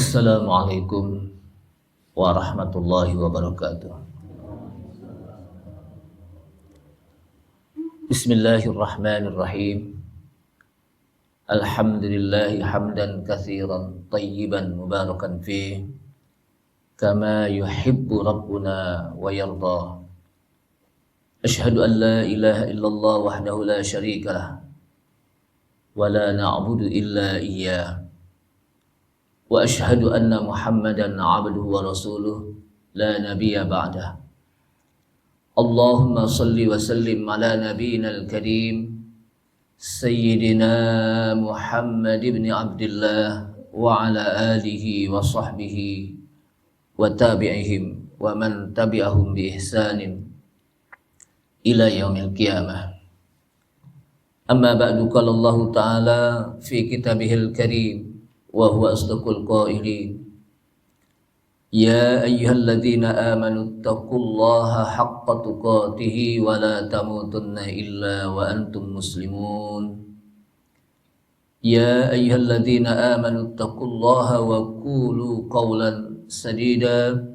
Assalamualaikum warahmatullahi wabarakatuh. Bismillahirrahmanirrahim. Alhamdulillahi hamdan katsiran tayyiban mubarakan fih kama yuhibbu rabbuna wa yarda. Asyhadu an la ilaha illallah wahdahu la syarikalah wa la na'budu illa iyyah. Wa asyhadu anna Muhammadan 'abduhu wa rasuluh la nabiyya ba'dah. Allahumma salli wa sallim ala nabiyyinal karim sayyidina Muhammad ibn Abdullah wa ala alihi wa sahbihi wa tabi'ihim wa man tabi'ahum bi ihsanin ila yaumil qiyamah. Amma ba'du, qala Allah ta'ala fi kitabihil karim wa huwa asdaqul qailin. Ya ayyuhalladzina amanu taqullaha haqqa tuqatih wa la tamutunna illa wa antum muslimun. Ya ayyuhalladzina amanu taqullaha wa qulu qawlan sadida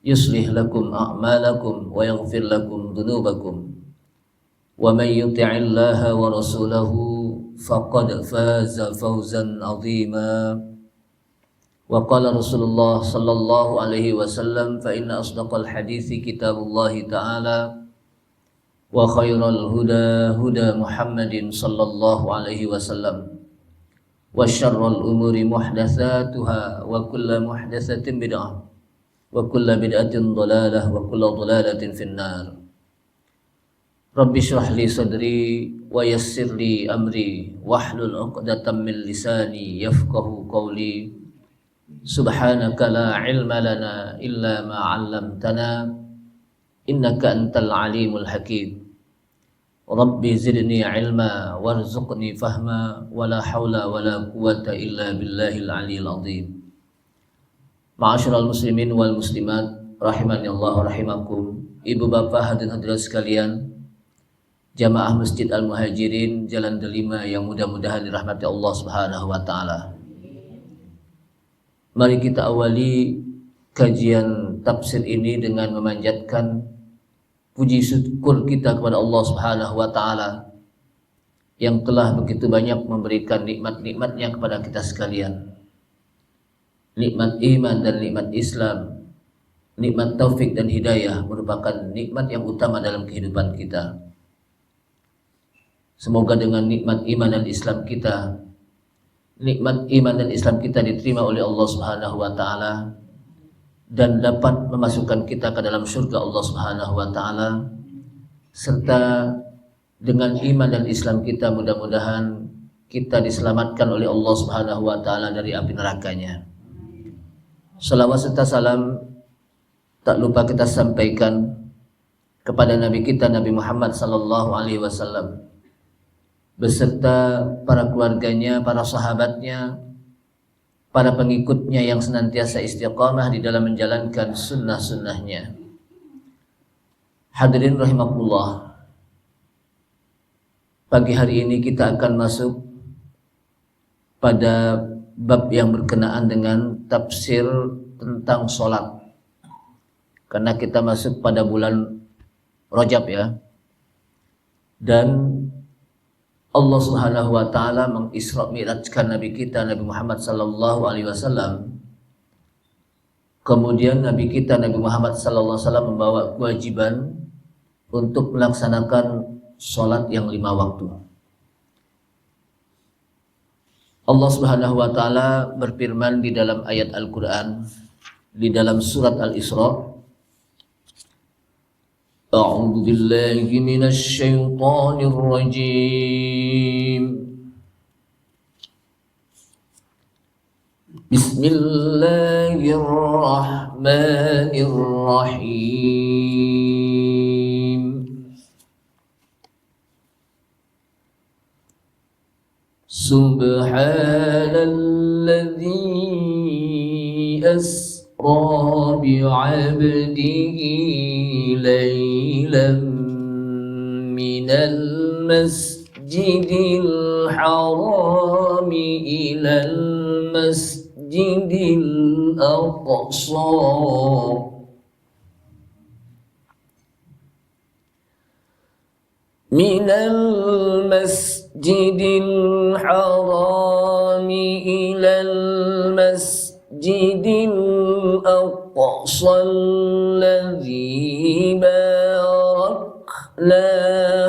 yuslih lakum a'malakum wa yaghfir lakum dhunubakum. Wa may yuti'illaha wa rasulahu faqad faza fawzan 'azima. Wa qala Rasulullah sallallahu alaihi wasallam fa inna asdaqal hadithi kitabullah ta'ala wa khairal huda huda Muhammadin sallallahu alaihi wasallam wa syarrul umuri muhdatsatuha wa kullu muhdatsatin bid'ah wa kullu bid'atin dhalalah wa kullu dhalalatin finnar. Rabbi shrah li sadri wa yassir li amri wahlul 'uqdatam min lisani yafqahu qawli. Subhanaka la ilma lana illa ma 'allamtana innaka antal alimul hakim. Rabbi zidni ilma warzuqni fahma wa la haula wa la quwwata illa billahil aliyil azim. Ma'asyiral muslimin wal muslimat rahimani Allah wa rahimakum. Ibu bapak hadirin hadirat sekalian, jamaah Masjid Al-Muhajirin Jalan Delima yang mudah-mudahan dirahmati Allah Subhanahu wa taala. Mari kita awali kajian tafsir ini dengan memanjatkan puji syukur kita kepada Allah Subhanahu wa taala yang telah begitu banyak memberikan nikmat-nikmatnya kepada kita sekalian. Nikmat iman dan nikmat Islam, nikmat taufik dan hidayah merupakan nikmat yang utama dalam kehidupan kita. Semoga dengan nikmat iman dan Islam kita, nikmat iman dan Islam kita diterima oleh Allah Subhanahu wa taala dan dapat memasukkan kita ke dalam surga Allah Subhanahu wa taala, serta dengan iman dan Islam kita mudah-mudahan kita diselamatkan oleh Allah Subhanahu wa taala dari api nerakanya. Salawat serta salam tak lupa kita sampaikan kepada Nabi kita Nabi Muhammad sallallahu alaihi wasallam beserta para keluarganya, para sahabatnya, para pengikutnya yang senantiasa istiqamah di dalam menjalankan sunnah-sunnahnya. Hadirin rahimakumullah, pagi hari ini kita akan masuk pada bab yang berkenaan dengan tafsir tentang sholat, karena kita masuk pada bulan Rajab ya, dan Allah Subhanahu wa taala mengisra mi'rajkan Nabi kita Nabi Muhammad sallallahu alaihi wasallam. Kemudian Nabi kita Nabi Muhammad sallallahu alaihi wasallam membawa kewajiban untuk melaksanakan salat yang 5 waktu. Allah Subhanahu wa taala berfirman di dalam ayat Al-Qur'an di dalam surat Al-Isra, A'udzu billahi minasy syaithanir rajim. Bismillahirrahmanirrahim. Subhanalladzi asra bi'abdihi laylan minal masjidil harami ilal masjidil masjidil aqsa minal masjidil harami ilal masjidil aqsa alladhi barakna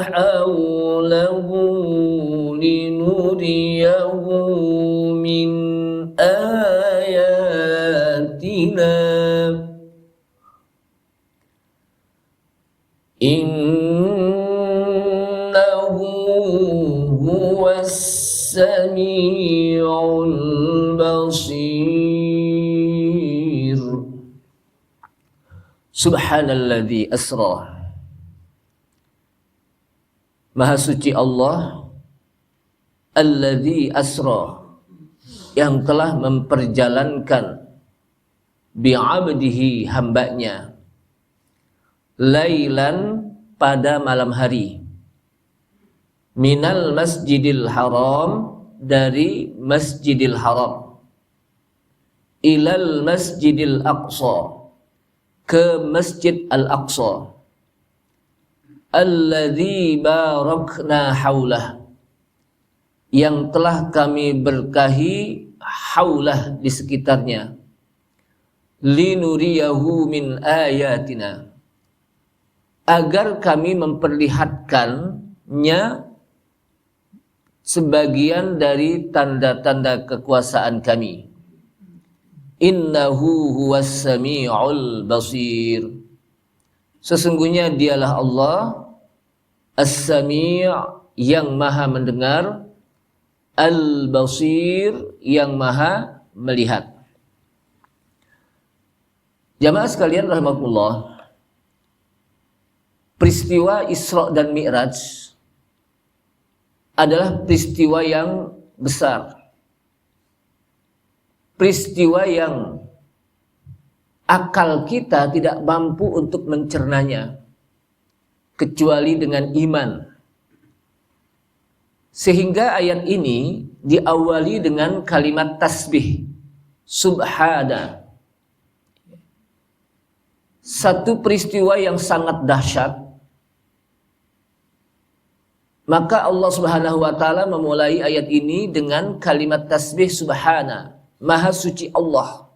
hawlahu linuriyahu min ayatina innahu huwas sami'ul basir. Subhanalladzi asra. Maha suci Allah alladzi asra, yang telah memperjalankan bi'abdihi, hambanya, lailan, pada malam hari, minal masjidil haram, dari masjidil haram, ilal masjidil aqsa, ke masjid al-aqsa, alladzi barakna haulah, yang telah kami berkahi haulah, di sekitarnya, linuriyahu min ayatina, agar kami memperlihatkannya sebagian dari tanda-tanda kekuasaan kami. Innahu huwas sami'ul basir. Sesungguhnya dialah Allah As-Sami', yang maha mendengar, Al-Basir, yang maha melihat. Jamaah sekalian rahimakumullah, peristiwa Isra dan Mi'raj adalah peristiwa yang besar, peristiwa yang akal kita tidak mampu untuk mencernanya kecuali dengan iman. Sehingga ayat ini diawali dengan kalimat tasbih, subhana. Satu peristiwa yang sangat dahsyat. Maka Allah Subhanahu wa taala memulai ayat ini dengan kalimat tasbih subhana, maha suci Allah.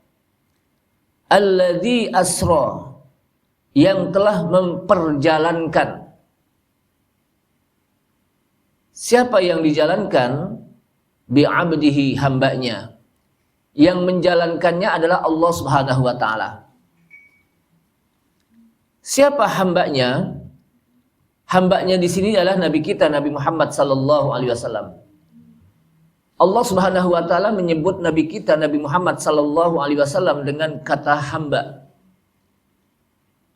Alladzi asra, yang telah memperjalankan. Siapa yang dijalankan? Bi'abdihi, hambanya. Yang menjalankannya adalah Allah Subhanahu wa taala. Siapa hambanya? Hambanya di sini adalah Nabi kita, Nabi Muhammad sallallahu alaihi wasallam. Allah Subhanahu wa taala menyebut Nabi kita, Nabi Muhammad sallallahu alaihi wasallam dengan kata hamba.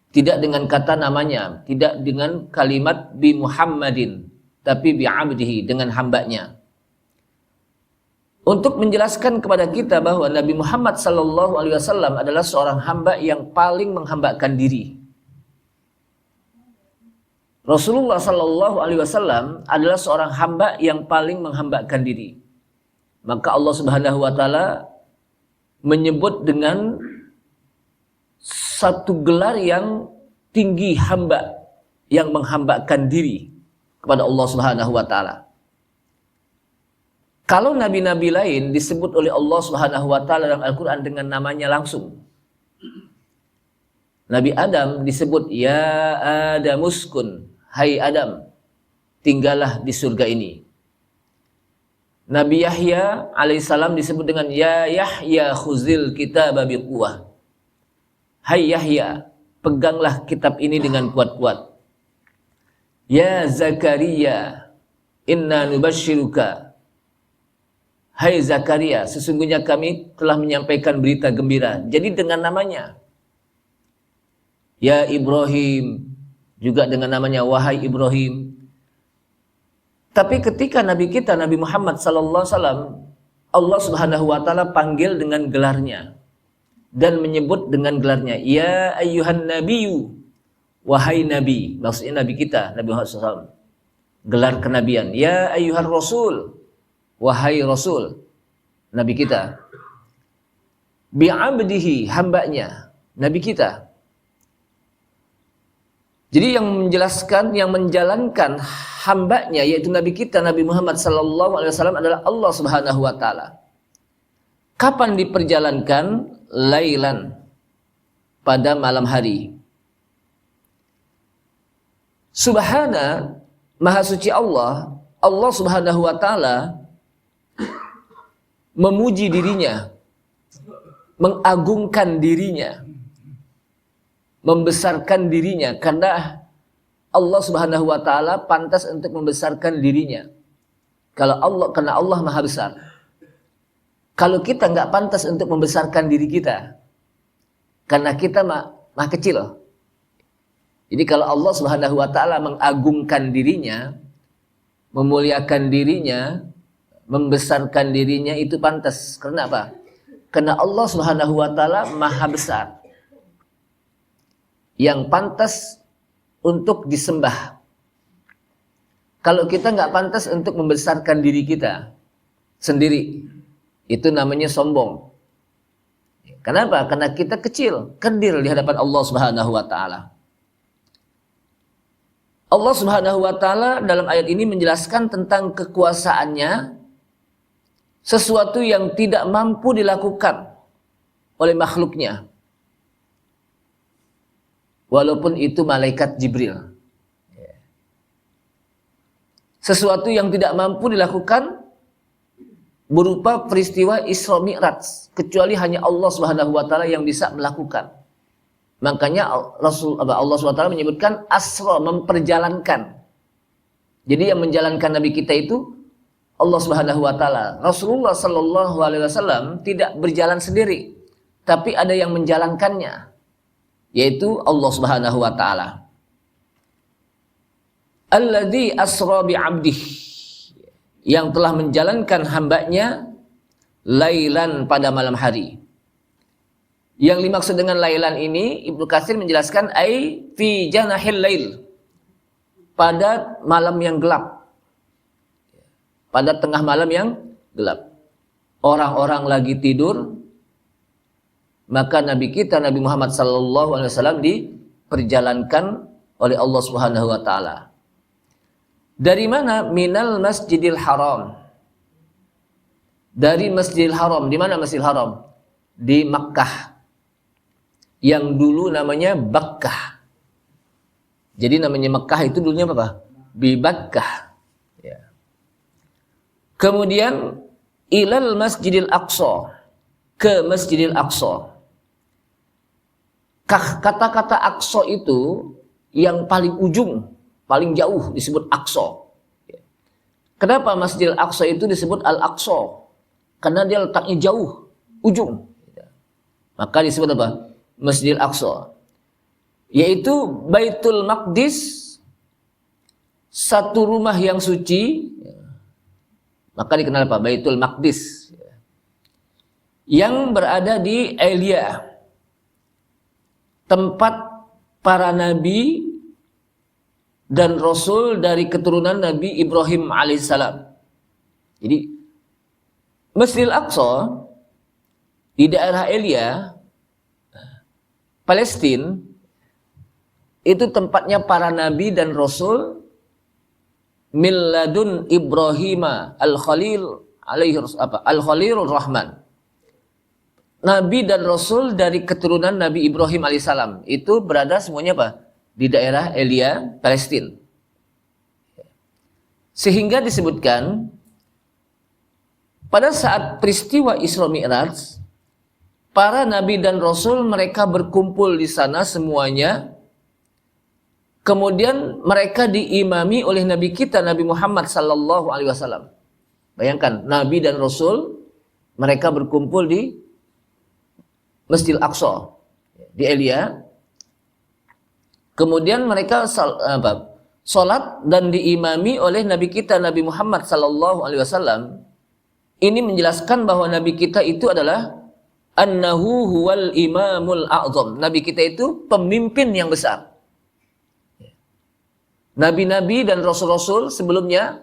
Tidak dengan kata namanya, tidak dengan kalimat bi Muhammadin, tapi bi abdihi, dengan hambanya. Untuk menjelaskan kepada kita bahwa Nabi Muhammad sallallahu alaihi wasallam adalah seorang hamba yang paling menghambakan diri. Rasulullah sallallahu alaihi wasallam adalah seorang hamba yang paling menghambakan diri. Maka Allah Subhanahu wa taala menyebut dengan satu gelar yang tinggi, hamba yang menghambakan diri kepada Allah Subhanahu wa taala. Kalau nabi-nabi lain disebut oleh Allah Subhanahu wa taala dalam Al-Qur'an dengan namanya langsung. Nabi Adam disebut ya Adamuskun, hai Adam, tinggallah di surga ini. Nabi Yahya alaihissalam disebut dengan ya Yahya khuzil kitaba biquwah. Hai Yahya, peganglah kitab ini dengan kuat-kuat. Ya Zakaria, inna nubashiruka. Hai Zakaria, sesungguhnya kami telah menyampaikan berita gembira. Jadi dengan namanya. Ya Ibrahim, juga dengan namanya, wahai Ibrahim. Tapi ketika Nabi kita, Nabi Muhammad sallallahu alaihi wasallam, Allah Subhanahu wa taala panggil dengan gelarnya dan menyebut dengan gelarnya, ya ayyuhan nabiyyu, wahai nabi. Maksudnya nabi kita, Nabi Muhammad sallallahu alaihi wasallam. Gelar kenabian. Ya ayyuhar rasul, wahai rasul, nabi kita. bi'abdihi, hambanya, Nabi kita. Jadi yang menjelaskan, yang menjalankan hambanya, yaitu Nabi kita, Nabi Muhammad sallallahu alaihi wasallam adalah Allah Subhanahu wa taala. Kapan diperjalankan? Lailan, pada malam hari. Subhana, maha suci Allah, Allah Subhanahu wa taala memuji dirinya, mengagungkan dirinya, membesarkan dirinya, karena Allah Subhanahu wa taala pantas untuk membesarkan dirinya. Karena Allah Maha Besar. Kalau kita nggak pantas untuk membesarkan diri kita, karena kita mah kecil. Jadi kalau Allah Subhanahu wa taala mengagungkan dirinya, memuliakan dirinya, membesarkan dirinya, itu pantas. Karena apa? Karena Allah Subhanahu wa taala Maha Besar, yang pantas untuk disembah. Kalau kita nggak pantas untuk membesarkan diri kita sendiri, itu namanya sombong. Kenapa? Karena kita kecil, kerdil di hadapan Allah Subhanahu wa taala. Allah Subhanahu wa taala dalam ayat ini menjelaskan tentang kekuasaannya, sesuatu yang tidak mampu dilakukan oleh makhluknya. Walaupun itu malaikat Jibril. Sesuatu yang tidak mampu dilakukan berupa peristiwa Isra Mi'raj, kecuali hanya Allah Subhanahu wa taala yang bisa melakukan. Makanya Allah Subhanahu wa taala menyebutkan asra, memperjalankan. Jadi yang menjalankan Nabi kita itu Allah Subhanahu wa taala. Rasulullah sallallahu alaihi wasallam tidak berjalan sendiri, tapi ada yang menjalankannya, yaitu Allah Subhanahu wa taala. Alladzi asra bi'abdih, yang telah menjalankan hambanya lailan, pada malam hari. Yang dimaksud dengan lailan ini, Ibnu Katsir menjelaskan ai fi janahil lail, pada malam yang gelap, pada tengah malam yang gelap. Orang-orang lagi tidur, maka Nabi kita Nabi Muhammad sallallahu alaihi wasallam diperjalankan oleh Allah Subhanahu wa taala. Dari mana? Minal Masjidil Haram. Dari Masjidil Haram. Di mana Masjidil Haram? Di Makkah, yang dulu namanya Bakkah. Jadi namanya Makkah itu dulunya apa? Bibakkah. Ya. Kemudian ilal Masjidil Aqsa, ke Masjidil Aqsa. Kata-kata Aqsa itu yang paling ujung, paling jauh disebut Aqsa. Kenapa Masjidil Aqsa itu disebut Al-Aqsa? Karena dia letaknya jauh, ujung. Maka disebut apa? Masjidil Aqsa. Yaitu Baitul Maqdis, satu rumah yang suci. Maka dikenal apa? Baitul Maqdis. Yang berada di Elia, tempat para nabi dan rasul dari keturunan Nabi Ibrahim alaihissalam. Jadi Masjidil Aqsa di daerah Elia, Palestina, itu tempatnya para nabi dan rasul milladun Ibrahim al-Khalil alaihi al-Khalilur Rahman. Nabi dan rasul dari keturunan Nabi Ibrahim alaihissalam itu berada semuanya apa? Di daerah Elia, Palestina. Sehingga disebutkan pada saat peristiwa Isra Mi'raj, para nabi dan rasul mereka berkumpul di sana semuanya. Kemudian mereka diimami oleh Nabi kita Nabi Muhammad sallallahu alaihi wasallam. Bayangkan, nabi dan rasul mereka berkumpul di Masjidil Aqsa di Elia. Kemudian mereka salat dan diimami oleh Nabi kita Nabi Muhammad sallallahu alaihi wasallam. Ini menjelaskan bahwa Nabi kita itu adalah annahu huwal imamul a'zam. Nabi kita itu pemimpin yang besar. Nabi-nabi dan rasul-rasul sebelumnya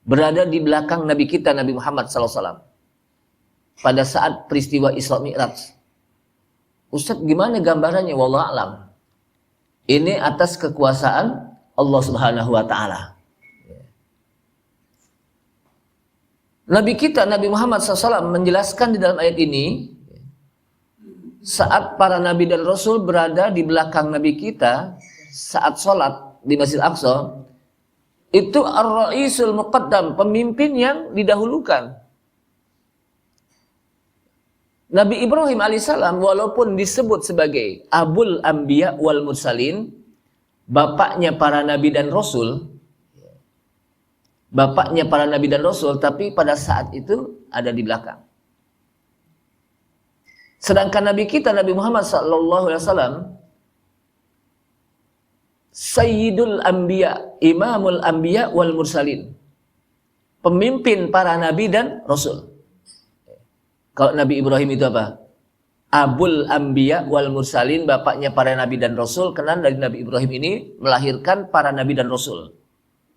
berada di belakang Nabi kita Nabi Muhammad sallallahu alaihi wasallam. pada saat peristiwa Isra Mi'raj. Ustaz, gimana gambarannya? Wallahu a'lam. Ini atas kekuasaan Allah Subhanahu wa taala. Nabi kita Nabi Muhammad SAW menjelaskan di dalam ayat ini, saat para nabi dan rasul berada di belakang nabi kita saat sholat di Masjid Aqsa, itu ar-ra'isul muqaddam, pemimpin yang didahulukan. Nabi Ibrahim alaihissalam walaupun disebut sebagai Abul Anbiya wal Mursalin, bapaknya para nabi dan rasul, tapi pada saat itu ada di belakang. Sedangkan Nabi kita Nabi Muhammad SAW Sayyidul Anbiya, Imamul Anbiya wal Mursalin, pemimpin para nabi dan rasul. Kalau Nabi Ibrahim itu apa? Abul Anbiya wal Mursalin, bapaknya para nabi dan rasul. Karena dari Nabi Ibrahim ini melahirkan para nabi dan rasul.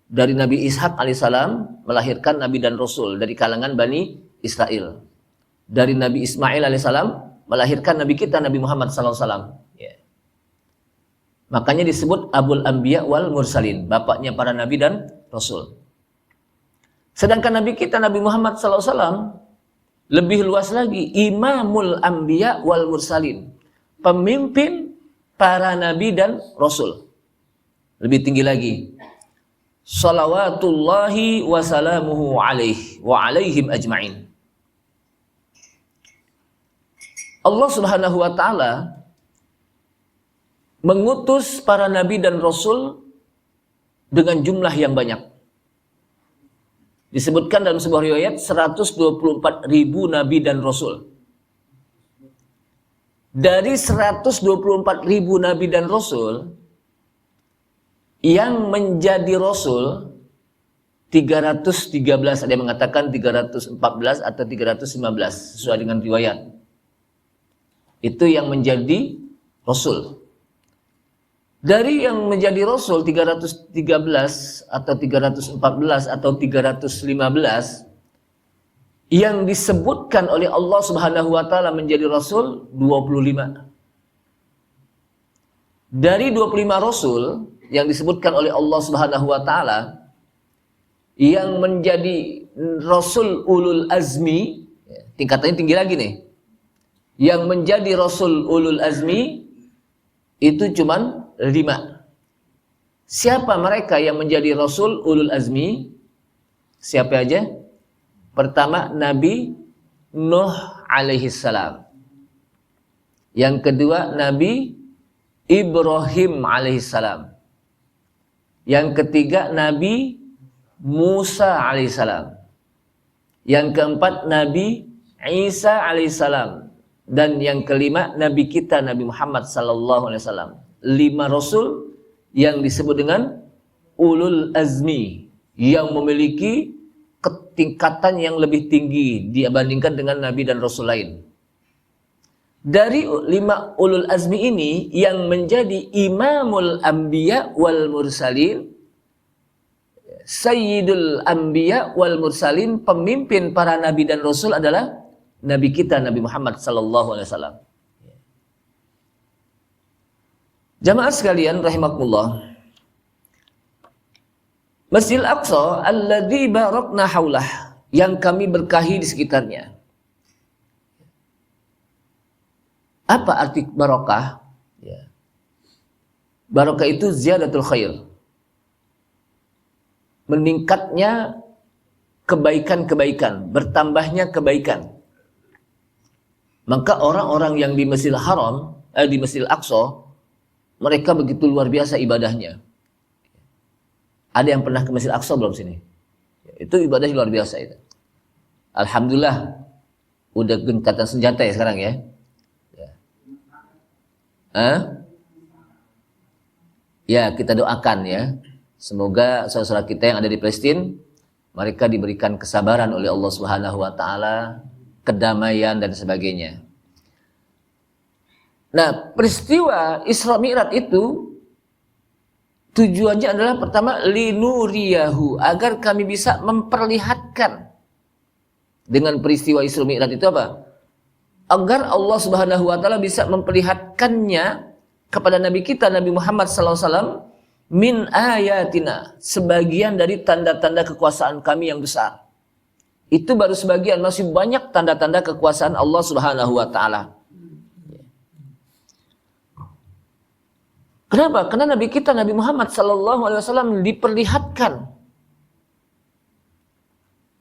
Dari Nabi Ishak alaihissalam melahirkan nabi dan rasul dari kalangan Bani Israel. Dari Nabi Ismail alaihissalam melahirkan nabi kita Nabi Muhammad SAW. Makanya disebut Abul Anbiya wal Mursalin, bapaknya para nabi dan rasul. Sedangkan nabi kita Nabi Muhammad SAW lebih luas lagi, Imamul Anbiya wal Mursalin, pemimpin para nabi dan rasul. Lebih tinggi lagi, salawatullahi wa salamuhu alaihi wa alaihim ajma'in. Allah Subhanahu wa taala mengutus para nabi dan rasul dengan jumlah yang banyak. Disebutkan dalam sebuah riwayat 124.000 nabi dan rasul. Dari 124.000 nabi dan rasul, yang menjadi rasul 313, ada yang mengatakan 314 atau 315 sesuai dengan riwayat. Itu yang menjadi rasul. Dari yang menjadi rasul 313 atau 314 atau 315 yang disebutkan oleh Allah Subhanahu wa taala menjadi rasul 25. Dari 25 rasul yang disebutkan oleh Allah Subhanahu wa taala yang menjadi rasul ulul azmi, tingkatannya tinggi lagi nih. Yang menjadi rasul ulul azmi itu cuman 5. Siapa mereka yang menjadi rasul ulul azmi? Siapa aja? Pertama, Nabi Nuh alaihi salam. Yang kedua, Nabi Ibrahim alaihi salam. Yang ketiga, Nabi Musa alaihi salam. Yang keempat, Nabi Isa alaihi salam. Dan yang kelima, Nabi kita Nabi Muhammad sallallahu alaihi wasallam. 5 rasul yang disebut dengan ulul azmi, yang memiliki ketingkatan yang lebih tinggi dibandingkan dengan nabi dan rasul lain. Dari 5 ulul azmi ini yang menjadi imamul anbiya wal mursalin, sayyidul anbiya wal mursalin, pemimpin para nabi dan rasul adalah nabi kita Nabi Muhammad sallallahu alaihi wasallam. Jamaah sekalian rahimakumullah, Masjidil Aqsa alladzi barakna haulah, yang kami berkahi di sekitarnya. Apa arti barokah? Ya. Barokah itu ziyadatul khair, meningkatnya kebaikan-kebaikan, bertambahnya kebaikan. Maka orang-orang yang di Masjidil Haram, di Masjidil Aqsa, mereka begitu luar biasa ibadahnya. Ada yang pernah ke Masjid Aqsa belum sini? Itu ibadah luar biasa itu. Alhamdulillah, udah gencatan senjata ya sekarang ya. Ya, kita doakan ya. Semoga saudara-saudara kita yang ada di Palestina, mereka diberikan kesabaran oleh Allah Subhanahu wa taala, kedamaian dan sebagainya. Nah, peristiwa Isra Mi'raj itu tujuannya adalah pertama linuriyahu, agar kami bisa memperlihatkan dengan peristiwa Isra Mi'raj itu apa? Agar Allah Subhanahu wa taala bisa memperlihatkannya kepada Nabi kita Nabi Muhammad sallallahu alaihi wasallam min ayatina, sebagian dari tanda-tanda kekuasaan kami yang besar. Itu baru sebagian, masih banyak tanda-tanda kekuasaan Allah Subhanahu wa taala. Kenapa? Karena Nabi kita Nabi Muhammad sallallahu alaihi wasallam diperlihatkan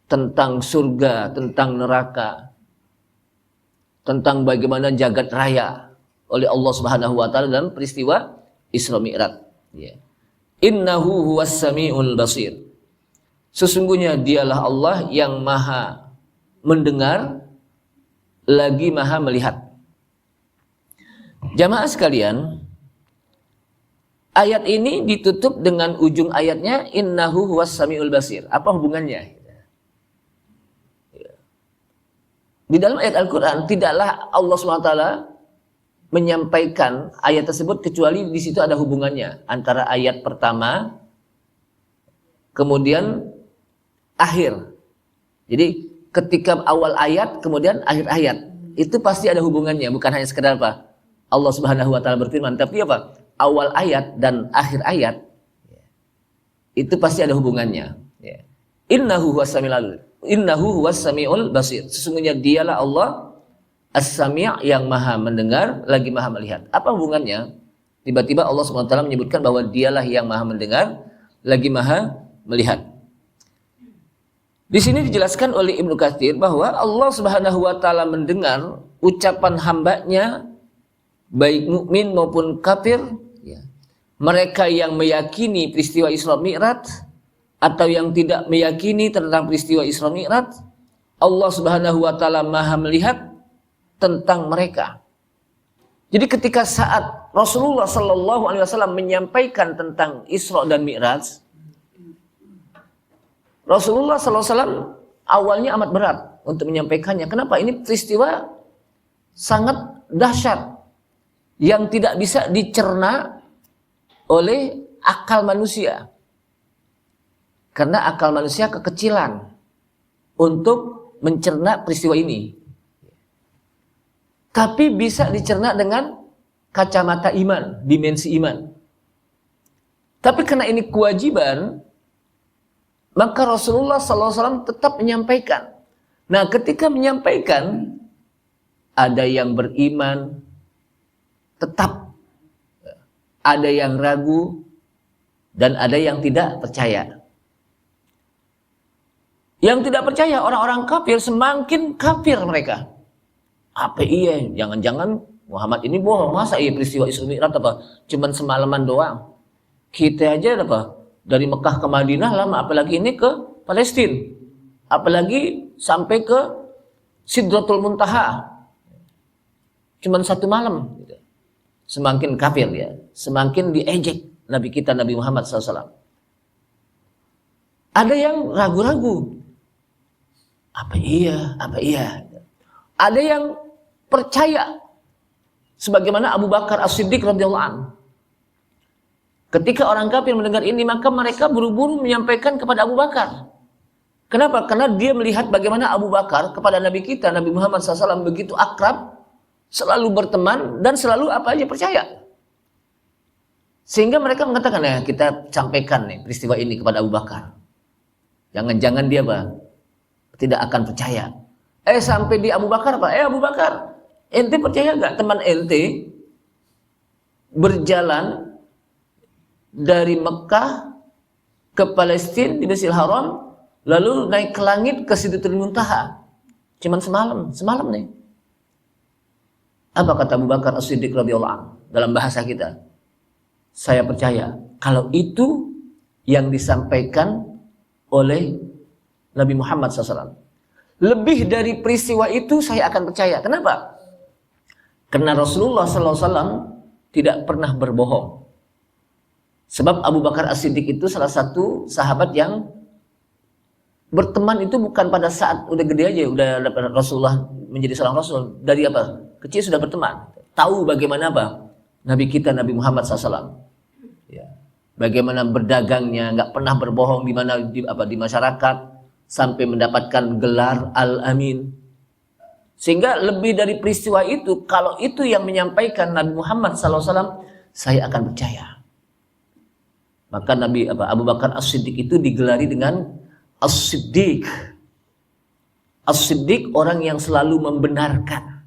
tentang surga, tentang neraka, tentang bagaimana jagat raya oleh Allah Subhanahu wa taala dalam peristiwa Isra Mi'raj. Ya. Innahu huwas samiul basir. Sesungguhnya dialah Allah yang maha mendengar lagi maha melihat. Jamaah sekalian, ayat ini ditutup dengan ujung ayatnya innahu huwas samiul basir. Apa hubungannya? Di dalam ayat Al-Quran tidaklah Allah SWT menyampaikan ayat tersebut kecuali di situ ada hubungannya antara ayat pertama kemudian akhir. Jadi ketika awal ayat kemudian akhir ayat itu pasti ada hubungannya, bukan hanya sekedar apa Allah Subhanahu wa taala berfirman, tapi apa awal ayat dan akhir ayat itu pasti ada hubungannya. Innahu huwas samiul basir. Sesungguhnya dialah Allah As-Sami' yang maha mendengar lagi maha melihat. Apa hubungannya? Tiba-tiba Allah SWT menyebutkan bahwa dialah yang maha mendengar lagi maha melihat. Di sini dijelaskan oleh Ibnu Katsir bahwa Allah Subhanahu wa taala mendengar ucapan hambanya baik mukmin maupun kafir, ya. Mereka yang meyakini peristiwa Isra Mi'raj atau yang tidak meyakini tentang peristiwa Isra Mi'raj, Allah Subhanahu wa taala maha melihat tentang mereka. Jadi ketika saat Rasulullah sallallahu alaihi wasallam menyampaikan tentang Isra dan Mi'raj, Rasulullah sallallahu alaihi wasallam awalnya amat berat untuk menyampaikannya. Kenapa? Ini peristiwa sangat dahsyat yang tidak bisa dicerna oleh akal manusia. Karena akal manusia kekecilan untuk mencerna peristiwa ini. Tapi bisa dicerna dengan kacamata iman, dimensi iman. Tapi karena ini kewajiban, maka Rasulullah SAW tetap menyampaikan. Nah, ketika menyampaikan, ada yang beriman, tetap. Ada yang ragu, dan ada yang tidak percaya. Yang tidak percaya, orang-orang kafir, semakin kafir mereka. Apa iya? Jangan-jangan Muhammad ini bohong. Masa iya peristiwa Isra Mi'raj apa? Cuman semalaman doang. Kita aja apa? Dari Mekah ke Madinah lama, apalagi ini ke Palestina. Apalagi sampai ke Sidratul Muntaha. Cuman satu malam. Semakin kafir ya. Semakin diejek Nabi kita Nabi Muhammad SAW. Ada yang ragu-ragu. Apa iya? Apa iya? Ada yang percaya sebagaimana Abu Bakar As-Siddiq radhiyallahu anhu. Ketika orang kafir mendengar ini, maka mereka buru-buru menyampaikan kepada Abu Bakar. Kenapa? Karena dia melihat bagaimana Abu Bakar kepada Nabi kita Nabi Muhammad SAW begitu akrab, selalu berteman dan selalu apa aja percaya. Sehingga mereka mengatakan, ya kita sampaikan nih peristiwa ini kepada Abu Bakar. Jangan-jangan dia apa? Tidak akan percaya. Sampai di Abu Bakar apa? Abu Bakar, ente percaya gak teman ente berjalan dari Mekah ke Palestina di Masjidil Haram, lalu naik ke langit ke Sidratul Muntaha. Cuman semalam nih. Apa kata Abu Bakar As-Siddiq radhiyallahu anhu dalam bahasa kita? Saya percaya kalau itu yang disampaikan oleh Nabi Muhammad SAW. Lebih dari peristiwa itu saya akan percaya. Kenapa? Karena Rasulullah SAW tidak pernah berbohong. Sebab Abu Bakar As-Siddiq itu salah satu sahabat yang berteman itu bukan pada saat udah gede aja, udah Rasulullah menjadi seorang Rasul. Dari apa? Kecil sudah berteman. Tahu bagaimana apa? Nabi kita Nabi Muhammad SAW. Ya. Bagaimana berdagangnya, nggak pernah berbohong di mana di masyarakat. sampai mendapatkan gelar Al-Amin. Sehingga lebih dari peristiwa itu, kalau itu yang menyampaikan Nabi Muhammad SAW, saya akan percaya. Maka Abu Bakar As-Siddiq itu digelari dengan As-Siddiq. As-Siddiq orang yang selalu membenarkan.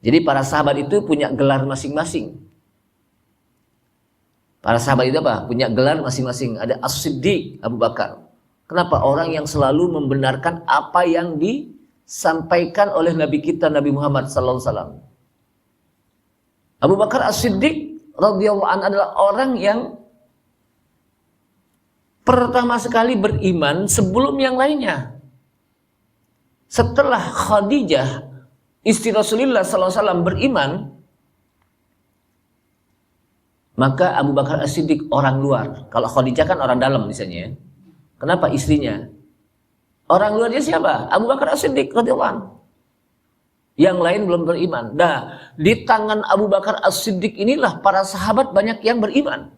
Jadi para sahabat itu punya gelar masing-masing. Para sahabat itu apa? Punya gelar masing-masing. Ada As-Siddiq Abu Bakar. Kenapa? Orang yang selalu membenarkan apa yang disampaikan oleh Nabi kita Nabi Muhammad SAW. Abu Bakar As-Siddiq radhiyallahu anhu adalah orang yang pertama sekali beriman sebelum yang lainnya. Setelah Khadijah istri Rasulullah SAW beriman, maka Abu Bakar As-Siddiq orang luar. Kalau Khadijah kan orang dalam misalnya. Kenapa istrinya? Orang luar dia siapa? Abu Bakar As-Siddiq radhiyallahu anhu. Yang lain belum beriman. Nah, di tangan Abu Bakar As-Siddiq inilah para sahabat banyak yang beriman.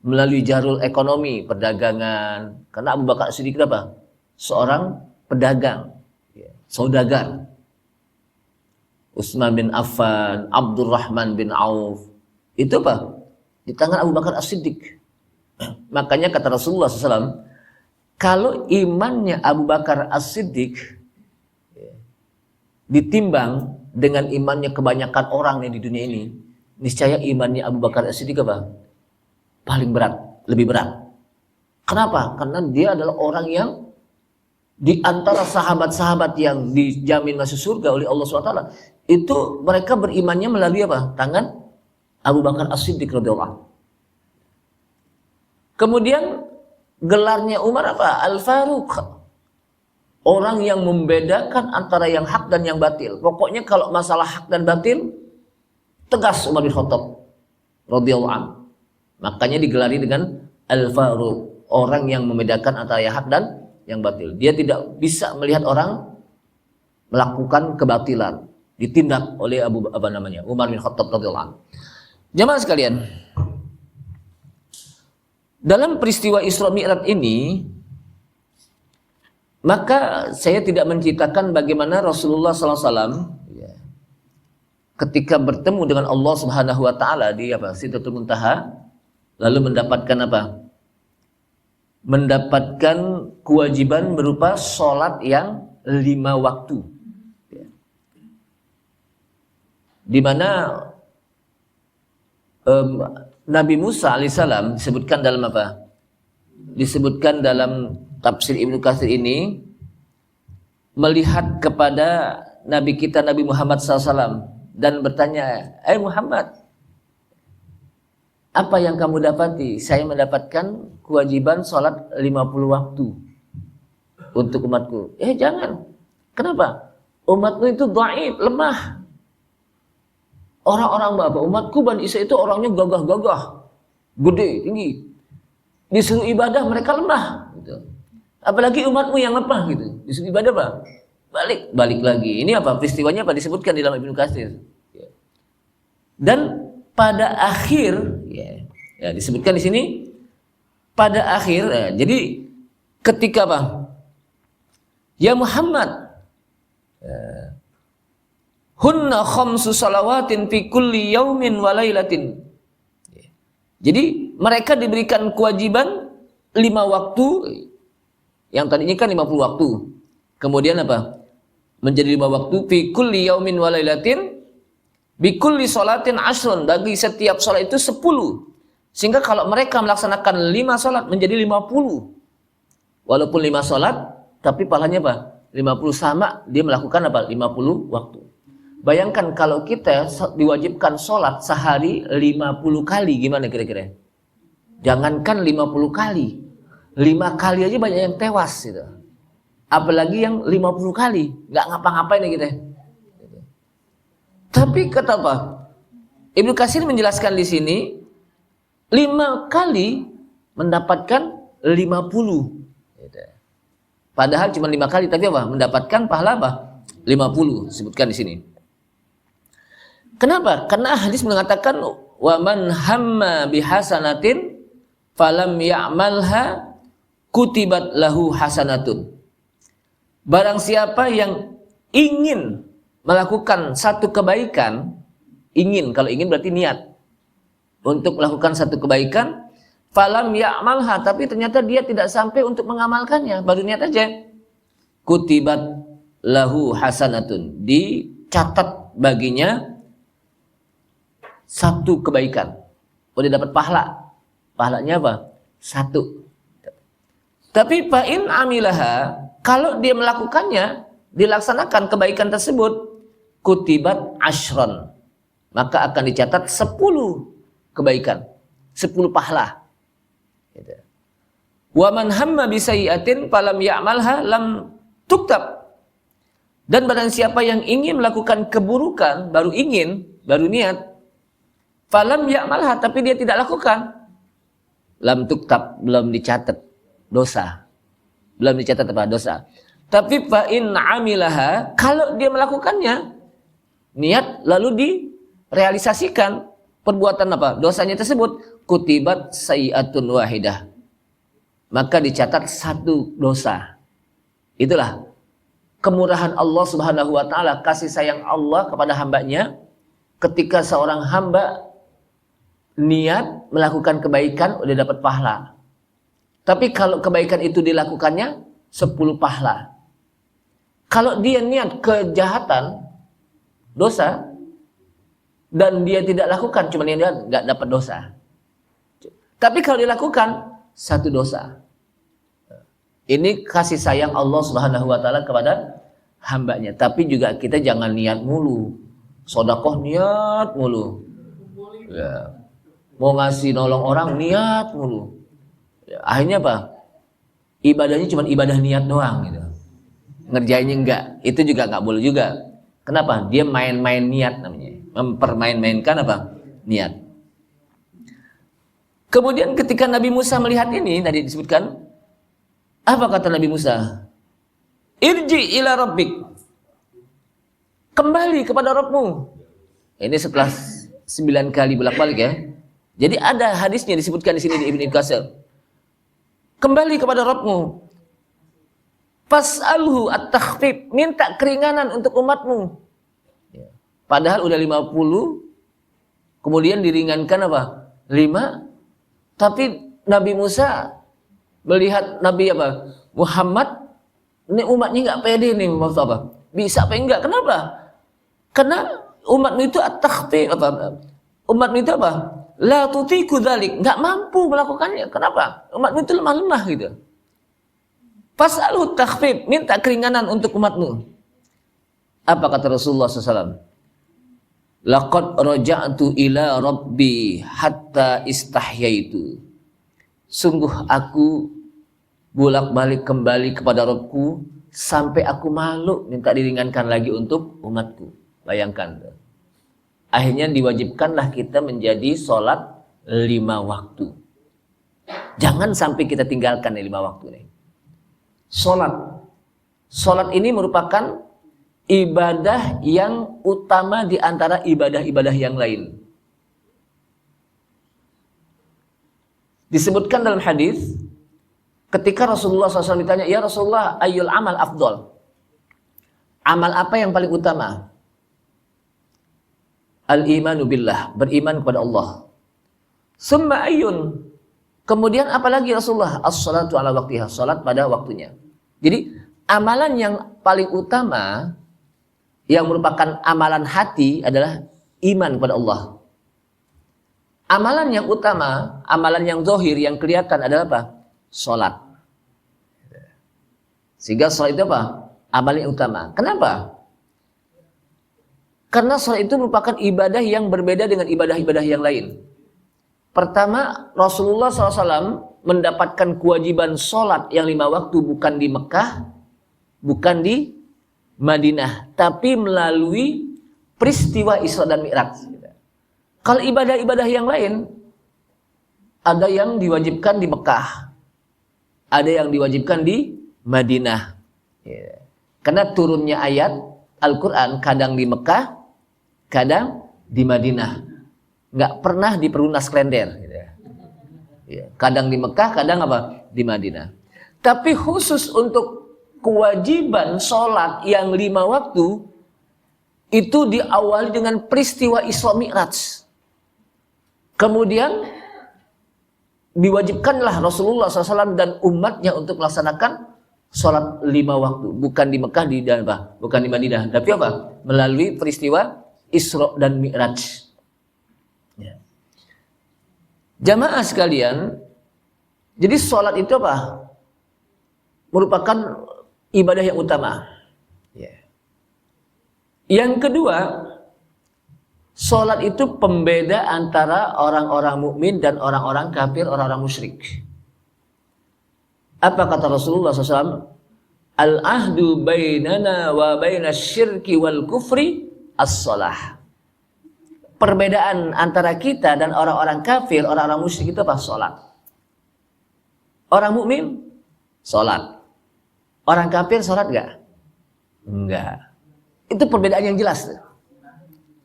Melalui jalur ekonomi, perdagangan. Karena Abu Bakar As-Siddiq apa? Seorang pedagang, saudagar. Utsman bin Affan, Abdurrahman bin Auf. Itu apa? Di tangan Abu Bakar As-Siddiq. Makanya kata Rasulullah SAW, kalau imannya Abu Bakar As-Siddiq ditimbang dengan imannya kebanyakan orang di dunia ini, niscaya imannya Abu Bakar As-Siddiq apa? Paling berat, lebih berat. Kenapa? Karena dia adalah orang yang di antara sahabat-sahabat yang dijamin masuk surga oleh Allah SWT, itu mereka berimannya melalui apa? Tangan Abu Bakar As-Siddiq radhiyallahu anhu. Kemudian gelarnya Umar apa? Al-Faruq. Orang yang membedakan antara yang hak dan yang batil. Pokoknya kalau masalah hak dan batil, tegas Umar bin Khattab radhiyallahu anhu. Makanya digelari dengan Al-Faruq, orang yang membedakan antara yang hak dan yang batil. Dia tidak bisa melihat orang melakukan kebatilan, ditindak oleh Umar bin Khattab radhiyallahu anhu. Jamaah sekalian, dalam peristiwa Isra Mi'raj ini, maka saya tidak menceritakan bagaimana Rasulullah SAW ketika bertemu dengan Allah Subhanahu Wa Taala di Sidratul Muntaha, lalu mendapatkan apa? Mendapatkan kewajiban berupa sholat yang 5 waktu, di mana Nabi Musa alaihissalam disebutkan dalam apa? Disebutkan dalam tafsir Ibnu Katsir ini, melihat kepada Nabi kita Nabi Muhammad SAW dan bertanya, Muhammad, apa yang kamu dapati? Saya mendapatkan kewajiban sholat 50 waktu untuk umatku. Jangan. Kenapa? Umatmu itu dhaif, lemah. Orang-orang apa? Umatku Bani Israil itu orangnya gagah-gagah, gede, tinggi. Disuruh ibadah mereka lemah. Gitu. Apalagi umatmu yang lemah gitu. Disuruh ibadah apa? Balik lagi. Ini apa? Peristiwanya apa? Disebutkan di dalam Ibnu Katsir. Dan pada akhir, disebutkan di sini pada akhir. Jadi ketika apa? Ya Muhammad, hunna khamsu salawatin fi kulli yaumin wa lailatin. Jadi mereka diberikan kewajiban 5 waktu, yang tadinya kan 50 waktu. Kemudian apa? Menjadi 5 waktu fi kulli yaumin wa lailatin bi kulli salatin asrun, bagi setiap salat itu 10. Sehingga kalau mereka melaksanakan 5 salat menjadi 50. Walaupun 5 salat tapi pahalanya apa? 50 sama dia melakukan apa? 50 waktu. Bayangkan kalau kita diwajibkan sholat sehari 50 kali, gimana kira-kira? Jangankan 50 kali, 5 kali aja banyak yang tewas gitu. Apalagi yang 50 kali, nggak ngapa-ngapain ya kita. Tapi kata apa? Ibnu Katsir menjelaskan di sini 5 kali mendapatkan 50. Padahal cuma 5 kali, tapi apa? Mendapatkan pahala apa? 50, sebutkan di sini. Kenapa? Karena hadis mengatakan wa man hamma bihasanatin falam ya'malha kutibat lahu hasanatun. Barang siapa yang ingin melakukan satu kebaikan, ingin, kalau ingin berarti niat untuk melakukan satu kebaikan, falam ya'malha, tapi ternyata dia tidak sampai untuk mengamalkannya, baru niat aja, kutibat lahu hasanatun, dicatat baginya satu kebaikan. Udah dapat pahala. Pahalanya apa? Satu. Tapi fa'in amilaha, kalau dia melakukannya, dilaksanakan kebaikan tersebut, kutibat ashron, maka akan dicatat 10 kebaikan, 10 pahala. Wa man hamma bi sayyi'atin falam ya'malha lam tuktab. Dan barang siapa yang ingin melakukan keburukan, baru ingin, baru niat, falam ya'malha, tapi dia tidak lakukan, lam tuktab, belum dicatat dosa. Belum dicatat apa? Dosa. Tapi fa in amilaha, kalau dia melakukannya, niat lalu direalisasikan perbuatan apa? Dosanya tersebut, kutibat sayyi'atun wahidah, maka dicatat satu dosa. Itulah kemurahan Allah Subhanahu wa taala, kasih sayang Allah kepada hambanya. Ketika seorang hamba niat melakukan kebaikan, udah dapat pahala. Tapi kalau kebaikan itu dilakukannya, 10 pahala. Kalau dia niat kejahatan, dosa, dan dia tidak lakukan, cuma dia nggak dapat dosa. Tapi kalau dilakukan, 1 dosa. Ini kasih sayang Allah Subhanahu wa taala kepada hambanya. Tapi juga kita jangan niat mulu. Sedekah niat mulu. Ya. Mau ngasih nolong orang niat mulu. Ya, akhirnya apa? Ibadahnya cuma ibadah niat doang gitu. Ngerjainnya enggak. Itu juga enggak boleh juga. Kenapa? Dia main-main niat namanya. Mempermain-mainkan apa? Niat. Kemudian ketika Nabi Musa melihat ini, tadi disebutkan, apa kata Nabi Musa? Irji ila rabbik. Kembali kepada Rabbmu. Ini setelah 9 kali bolak-balik ya. Jadi ada hadisnya disebutkan di sini di Ibnu Katsir. Kembali kepada Rabbmu. Fas'alhu at-takhfif, minta keringanan untuk umatmu. Padahal udah 50, kemudian diringankan apa? 5. Tapi Nabi Musa melihat Nabi apa? Muhammad, ini umatnya nggak pede nih, maksud apa? Bisa apa enggak? Kenapa? Karena umatmu itu at-takhfif apa? Umatmu itu apa? La tutiku dzalik, enggak mampu melakukannya. Kenapa? Umatmu itu lemah-lemah gitu. Fas'alhu takhfif, minta keringanan untuk umatmu. Apa kata Rasulullah SAW? Laqad raja'tu ila rabbi hatta istahyaitu. Sungguh aku bolak-balik kembali kepada Rabbku sampai aku malu minta diringankan lagi untuk umatku. Bayangkan. Akhirnya diwajibkanlah kita menjadi sholat 5 waktu. Jangan sampai kita tinggalkan 5 waktu ini. Sholat ini merupakan ibadah yang utama di antara ibadah-ibadah yang lain. Disebutkan dalam hadis, ketika Rasulullah SAW ditanya, ya Rasulullah, ayyul amal afdol? Amal apa yang paling utama? Al-imanu billah, beriman kepada Allah. Summa ayyun, kemudian apalagi Rasulullah? As-salatu ala waktiha, salat pada waktunya. Jadi amalan yang paling utama, yang merupakan amalan hati adalah iman kepada Allah. Amalan yang utama, amalan yang zahir, yang kelihatan adalah apa? Salat. Sehingga salat itu apa? Amalan yang utama. Kenapa? Karena salat itu merupakan ibadah yang berbeda dengan ibadah-ibadah yang lain. Pertama, Rasulullah SAW mendapatkan kewajiban salat yang 5 waktu bukan di Mekah, bukan di Madinah, tapi melalui peristiwa Isra dan Mi'raj. Kalau ibadah-ibadah yang lain, ada yang diwajibkan di Mekah, ada yang diwajibkan di Madinah. Karena turunnya ayat Al-Quran kadang di Mekah, kadang di Madinah. Nggak pernah diperlunas klender. Kadang di Mekah, kadang apa? Di Madinah. Tapi khusus untuk kewajiban sholat yang 5 waktu, itu diawali dengan peristiwa Isra Mi'raj. Kemudian diwajibkanlah Rasulullah SAW dan umatnya untuk melaksanakan sholat 5 waktu. Bukan di Mekah, bukan di Madinah. Tapi apa? Melalui peristiwa Isra dan Mi'raj. Ya. Jamaah sekalian, jadi sholat itu apa? Merupakan ibadah yang utama. Ya. Yang kedua, sholat itu pembeda antara orang-orang mukmin dan orang-orang kafir, orang-orang musyrik. Apa kata Rasulullah SAW? Al-ahdu bainana wa bainasyirki wal kufri as-sholah. Perbedaan antara kita dan orang-orang kafir, orang-orang musyrik itu apa? Sholat. Orang mukmin sholat. Orang kafir sholat enggak? Enggak. Itu perbedaan yang jelas.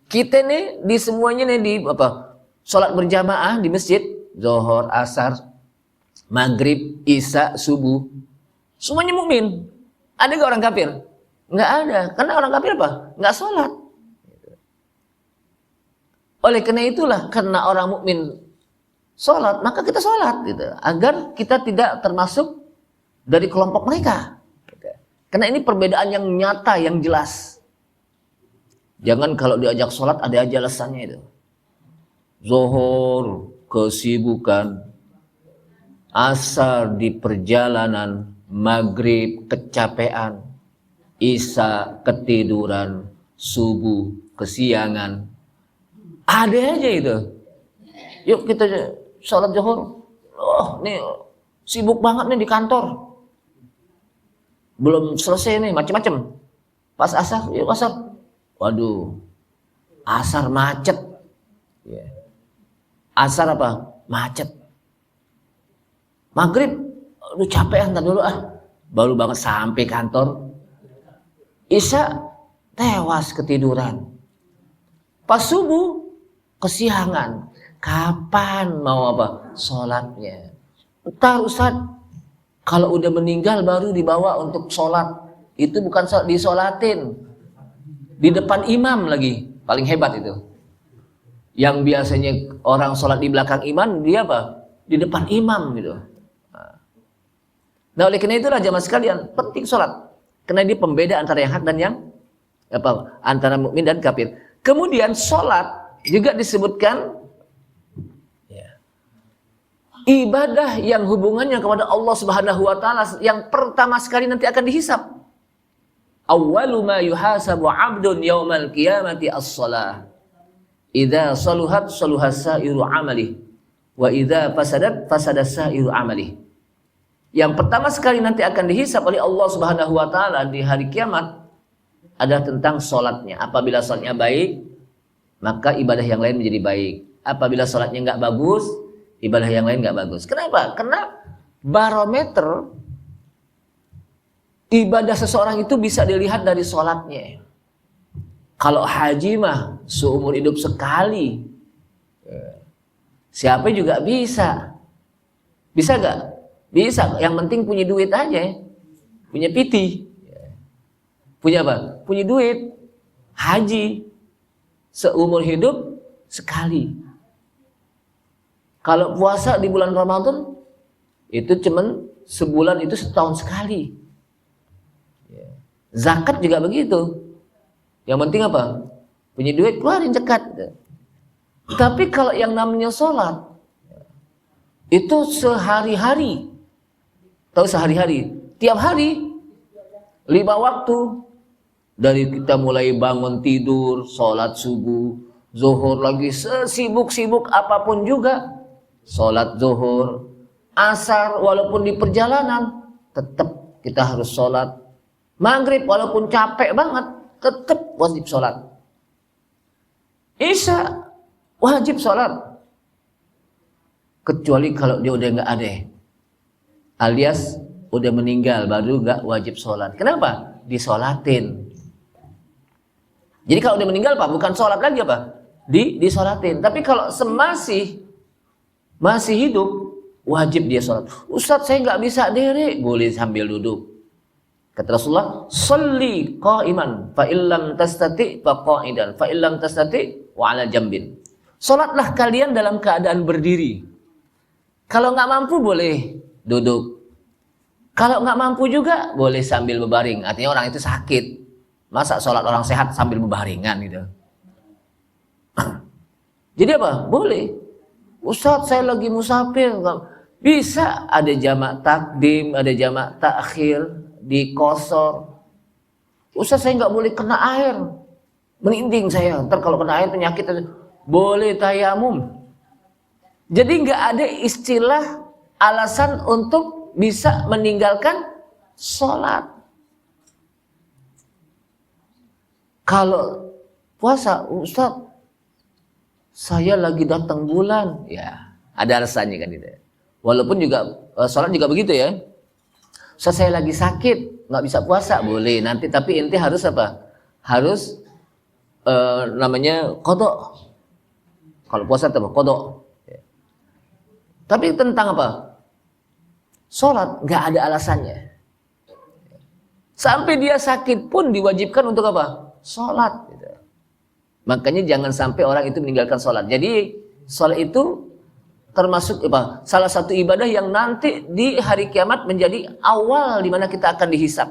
Kita nih di semuanya nih di apa? Sholat berjamaah di masjid, zuhur, asar, maghrib, isya, subuh. Semuanya mukmin. Ada enggak orang kafir? Enggak ada. Karena orang kafir apa? Enggak sholat. Oleh karena itulah, karena orang mukmin sholat, maka kita sholat gitu, agar kita tidak termasuk dari kelompok mereka. Karena ini perbedaan yang nyata, yang jelas. Jangan kalau diajak sholat ada aja alasannya itu. Zuhur kesibukan, asar di perjalanan, maghrib kecapean, isya ketiduran, subuh kesiangan. Ada aja itu. Yuk kita sholat zuhur. Oh, nih sibuk banget nih di kantor. Belum selesai nih, macam-macam. Pas asar, yuk asar. Waduh, asar macet. Asar apa? Macet. Maghrib, lu capek ntar dulu ah. Baru banget sampai kantor. Isya, tewas ketiduran. Pas subuh, kesiangan. Kapan mau apa? Sholatnya. Entar Ustaz, kalau udah meninggal baru dibawa untuk sholat. Itu bukan disolatin. Di depan imam lagi. Paling hebat itu. Yang biasanya orang sholat di belakang imam, dia apa? Di depan imam gitu. Nah oleh karena itulah jamaah sekalian, penting sholat. Karena ini pembeda antara yang hak dan yang apa? Antara mukmin dan kafir. Kemudian sholat juga disebutkan ibadah yang hubungannya kepada Allah Subhanahu wa taala yang pertama sekali nanti akan dihisab. Awwalu ma yuhasabu 'abdun yaumal qiyamati as-shalah. Idza saluhat saluha sa'iru 'amalihi wa idza fasadat fasada sa'iru 'amalihi. Yang pertama sekali nanti akan dihisab oleh Allah Subhanahu wa taala di hari kiamat adalah tentang salatnya. Apabila salatnya baik, maka ibadah yang lain menjadi baik. Apabila salatnya enggak bagus, ibadah yang lain enggak bagus. Kenapa? Karena barometer ibadah seseorang itu bisa dilihat dari salatnya. Kalau haji mah seumur hidup sekali. Siapa juga bisa. Bisa enggak? Bisa. Yang penting punya duit aja. Punya piti. Punya apa? Punya duit. Haji seumur hidup sekali. Kalau puasa di bulan Ramadan itu cuman sebulan itu setahun sekali. Zakat juga begitu. Yang penting apa? Punya duit keluarin zakat. Tapi kalau yang namanya sholat itu sehari-hari. Tahu sehari-hari? Tiap hari 5 waktu. Dari kita mulai bangun tidur, sholat subuh, zuhur lagi sesibuk-sibuk apapun juga, sholat zuhur, asar walaupun di perjalanan, tetap kita harus sholat. Maghrib walaupun capek banget, tetap wajib sholat. Isya wajib sholat. Kecuali kalau dia udah nggak ada, alias udah meninggal baru nggak wajib sholat. Kenapa? Disolatin. Jadi kalau udah meninggal Pak, bukan sholat lagi apa? Disolatin. Tapi kalau masih hidup, wajib dia sholat. Ustaz, saya nggak bisa diri. Boleh sambil duduk. Kata Rasulullah, "Shalli qa'iman, fa illam tastati fa qa'idan, fa illam tastati wa 'ala jambin." Salatlah kalian dalam keadaan berdiri. Kalau nggak mampu boleh duduk. Kalau nggak mampu juga boleh sambil berbaring. Artinya orang itu sakit. Masa salat orang sehat sambil berbaringan gitu. Jadi apa? Boleh. Ustaz, saya lagi musafir. Bisa ada jamak takdim, ada jamak takhir. Di kosor. Ustaz, saya nggak boleh kena air, merinding saya, ntar kalau kena air penyakit. Boleh tayamum. Jadi nggak ada istilah alasan untuk bisa meninggalkan sholat. Kalau puasa, Ustaz, saya lagi datang bulan, ya ada alasannya kan itu. Walaupun juga sholat juga begitu ya. So, saya lagi sakit, nggak bisa puasa, boleh nanti, tapi inti harus apa? Harus namanya qadha. Kalau puasa itu apa? Qadha. Ya. Tapi tentang apa? Sholat nggak ada alasannya. Sampai dia sakit pun diwajibkan untuk apa? Sholat. Gitu. Makanya jangan sampai orang itu meninggalkan sholat. Jadi sholat itu termasuk apa? Salah satu ibadah yang nanti di hari kiamat menjadi awal di mana kita akan dihisab.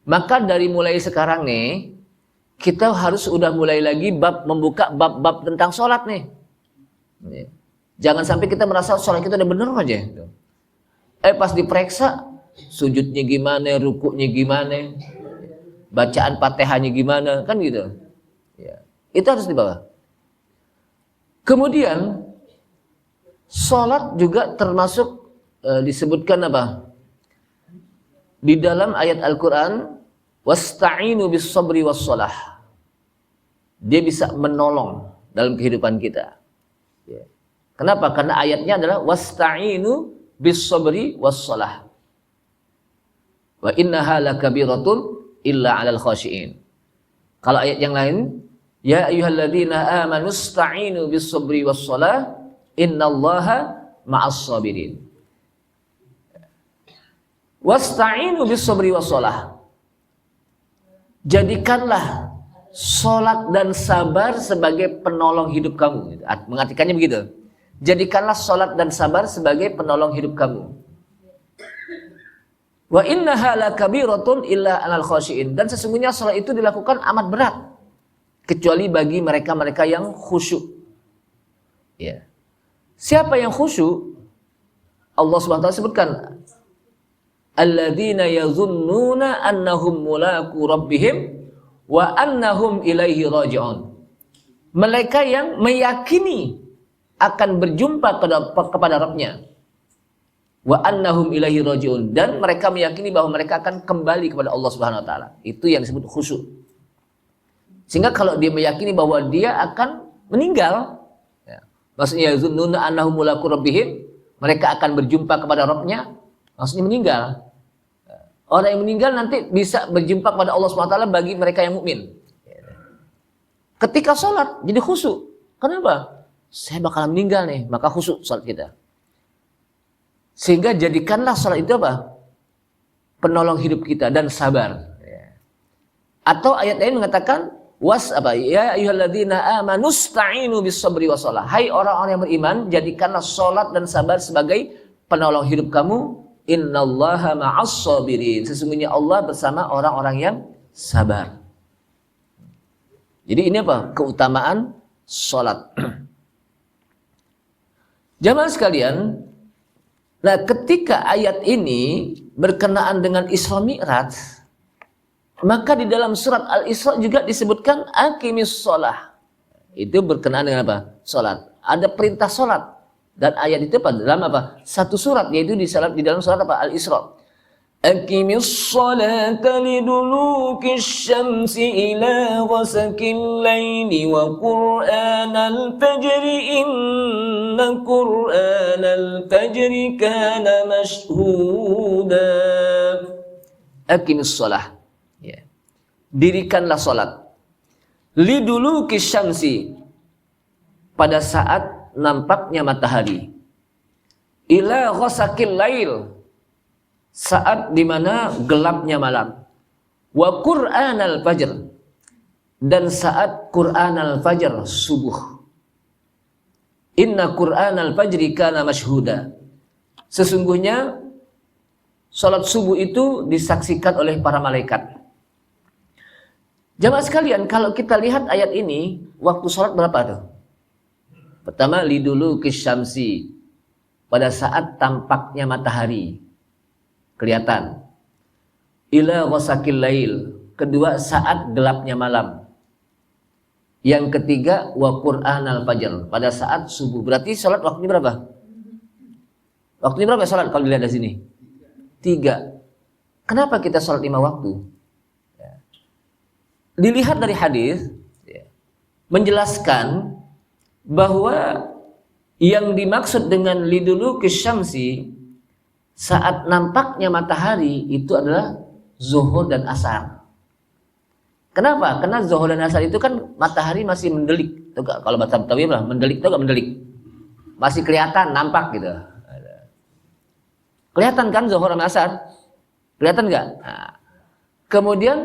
Maka dari mulai sekarang nih, kita harus udah mulai lagi membuka bab-bab tentang sholat nih. Jangan sampai kita merasa sholat kita udah bener aja. Pas diperiksa, sujudnya gimana, rukuknya gimana, bacaan Fatihahnya gimana, kan gitu. Ya. Itu harus dibawa. Kemudian sholat juga termasuk disebutkan apa? Di dalam ayat Al-Quran, wasta'inu bis sabri was shalah. Dia bisa menolong dalam kehidupan kita. Ya. Kenapa? Karena ayatnya adalah wasta'inu bis sabri was shalah. Wa innaha lakabiratun illa 'alal khashi'in. Kalau ayat yang lain, ya ayyuhalladzina amanu ista'inu bis sabri was shalah. Innallaha ma'as sabirin. Wasta'inu bis sabri was shalah. Jadikanlah sholat dan sabar sebagai penolong hidup kamu. Mengartikannya begitu. Jadikanlah sholat dan sabar sebagai penolong hidup kamu. Wa innaha lakabiratun illa 'alal khashi'in. Dan sesungguhnya sholat itu dilakukan amat berat kecuali bagi mereka-mereka yang khusyuk. Ya. Siapa yang khusyuk? Allah Subhanahu wa taala sebutkan, alladzina yazunnuna annahum mulaqu rabbihim wa annahum ilaihi raji'un. Mereka yang meyakini akan berjumpa kepada Rabb-nya. Wa annahum ilaihi raji'un, dan mereka meyakini bahwa mereka akan kembali kepada Allah Subhanahu wa taala. Itu yang disebut khusyuk. Sehingga kalau dia meyakini bahwa dia akan meninggal, maksudnya yazunnuna annahum mulaqu rabbihim, mereka akan berjumpa kepada Rabb-nya, maksudnya meninggal. Orang yang meninggal nanti bisa berjumpa kepada Allah SWT bagi mereka yang mukmin. Ketika sholat jadi khusyuk. Kenapa? Saya bakal meninggal nih, maka khusyuk sholat kita. Sehingga jadikanlah sholat itu apa? Penolong hidup kita dan sabar. Atau ayat lain mengatakan, ya ayyuhalladzina amanu ista'inu bis sabri was shalah. Hai orang-orang yang beriman, jadikanlah salat dan sabar sebagai penolong hidup kamu. Innallaha ma'as sabirin. Sesungguhnya Allah bersama orang-orang yang sabar. Jadi ini apa? Keutamaan salat. Jamaah sekalian, nah ketika ayat ini berkenaan dengan Isra Mi'raj, maka di dalam surat Al-Isra juga disebutkan aqimis shalah. Itu berkenaan dengan apa? Salat. Ada perintah salat. Dan ayat itu apa? Dalam apa? Satu surat, yaitu di dalam surat apa? Al-Isra. Aqimis shalata lidulukis syamsi ila ghasaqil laili wa qur'anal fajri inna qur'anal fajri kana mashhuda. Aqimis shalah. Ya. Dirikanlah salat. Lidulukis syamsi, pada saat nampaknya matahari. ila ghasaqil lail, saat dimana gelapnya malam, wa qur'anal fajr, dan saat qur'anal fajr, subuh. Inna qur'anal fajri kana mashhuda, sesungguhnya salat subuh itu disaksikan oleh para malaikat. Jamaah sekalian, kalau kita lihat ayat ini, waktu salat berapa tuh? Pertama, liduluki syamsi, pada saat tampaknya matahari kelihatan. Ila ghasaqil lail, kedua saat gelapnya malam. Yang ketiga, wa qur'anal fajr, pada saat subuh. Berarti salat waktunya berapa? Waktunya berapa salat kalau dilihat dari sini? 3. Kenapa kita salat 5 waktu? Dilihat dari hadis menjelaskan bahwa yang dimaksud dengan liduluki syamsi, saat nampaknya matahari, itu adalah zuhur dan asar. Kenapa? Karena zuhur dan asar itu kan matahari masih mendelik. Tuh, kalau bahasa Betawi apa? Mendelik, itu enggak mendelik? Masih kelihatan, nampak gitu. Kelihatan kan zuhur dan asar? Kelihatan enggak? Nah, kemudian